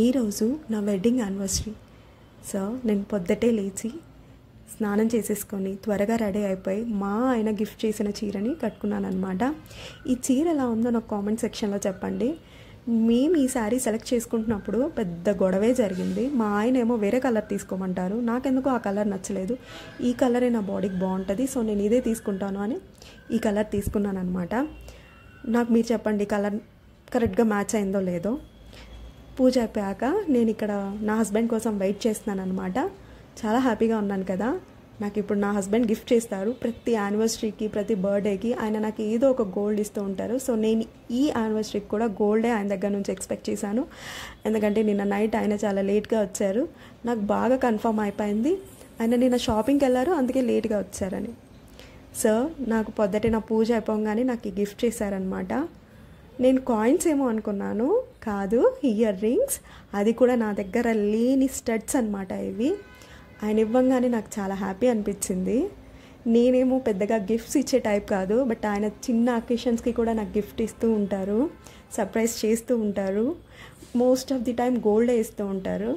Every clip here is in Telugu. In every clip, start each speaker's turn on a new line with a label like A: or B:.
A: ఈరోజు నా వెడ్డింగ్ యానివర్సరీ. సో నేను పొద్దుటే లేచి స్నానం చేసేసుకొని త్వరగా రెడీ అయిపోయి మా ఆయన గిఫ్ట్ చేసిన చీరని కట్టుకున్నాను అనమాట. ఈ చీర ఎలా ఉందో నాకు కామెంట్ సెక్షన్లో చెప్పండి. మేము ఈ శారీ సెలెక్ట్ చేసుకుంటున్నప్పుడు పెద్ద గొడవే జరిగింది. మా ఆయన ఏమో వేరే కలర్ తీసుకోమంటారు, నాకెందుకో ఆ కలర్ నచ్చలేదు. ఈ కలరే నా బాడీకి బాగుంటుంది, సో నేను ఇదే తీసుకుంటాను అని ఈ కలర్ తీసుకున్నాను అనమాట. నాకు మీరు చెప్పండి కలర్ కరెక్ట్గా మ్యాచ్ అయిందో లేదో. పూజ అయిపోయాక నేను ఇక్కడ నా హస్బెండ్ కోసం వెయిట్ చేస్తున్నాను అనమాట. చాలా హ్యాపీగా ఉన్నాను కదా. నాకు ఇప్పుడు నా హస్బెండ్ గిఫ్ట్ చేస్తారు. ప్రతి యానివర్సరీకి ప్రతి బర్త్డేకి ఆయన నాకు ఏదో ఒక గోల్డ్ ఇస్తూ ఉంటారు. సో నేను ఈ యానివర్సరీకి కూడా గోల్డే ఆయన దగ్గర నుంచి ఎక్స్పెక్ట్ చేశాను. ఎందుకంటే నిన్న నైట్ ఆయన చాలా లేట్గా వచ్చారు. నాకు బాగా కన్ఫర్మ్ అయిపోయింది ఆయన నిన్న షాపింగ్కి వెళ్ళారు, అందుకే లేట్గా వచ్చారని. సో నాకు పొద్దుటే నా పూజ అయిపోగానే నాకు ఈ గిఫ్ట్ చేశారనమాట. నేను కాయిన్స్ ఏమో అనుకున్నాను, కాదు ఇయర్ రింగ్స్, అది కూడా నా దగ్గర లేని స్టడ్స్ అనమాట ఇవి. ఆయన ఇవ్వంగానే నాకు చాలా హ్యాపీ అనిపించింది. నేనేమో పెద్దగా గిఫ్ట్స్ ఇచ్చే టైప్ కాదు, బట్ ఆయన చిన్న అకేషన్స్కి కూడా నాకు గిఫ్ట్ ఇస్తూ ఉంటారు, సర్ప్రైజ్ చేస్తూ ఉంటారు. మోస్ట్ ఆఫ్ ది టైం గోల్డే ఇస్తూ ఉంటారు.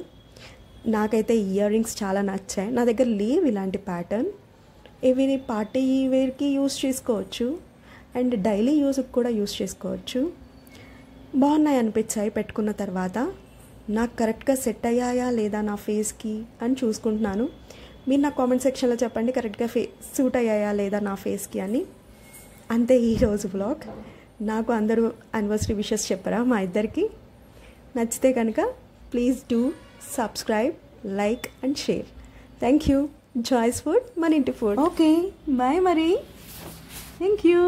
A: నాకైతే ఇయర్ రింగ్స్ చాలా నచ్చాయి. నా దగ్గర లేవు ఇలాంటి ప్యాటర్న్. ఇవి పార్టీ వేర్కి యూస్ చేసుకోవచ్చు అండ్ డైలీ యూజ్కి కూడా యూస్ చేసుకోవచ్చు. బాగున్నాయి అనిపించాయి పెట్టుకున్న తర్వాత. నాకు కరెక్ట్గా సెట్ అయ్యాయా లేదా నా ఫేస్కి అని చూసుకుంటున్నాను. మీరు నా కామెంట్ సెక్షన్లో చెప్పండి కరెక్ట్గా సూట్ అయ్యాయా లేదా నా ఫేస్కి అని. అంతే ఈరోజు వ్లాగ్. నాకు అందరూ యానివర్సరీ విషెస్ చెప్పరా మా ఇద్దరికి. నచ్చితే కనుక please do subscribe, like and share. Thank you. Joy's food, మన ఇంటి ఫుడ్. ఓకే బాయ్ మరి. Thank you.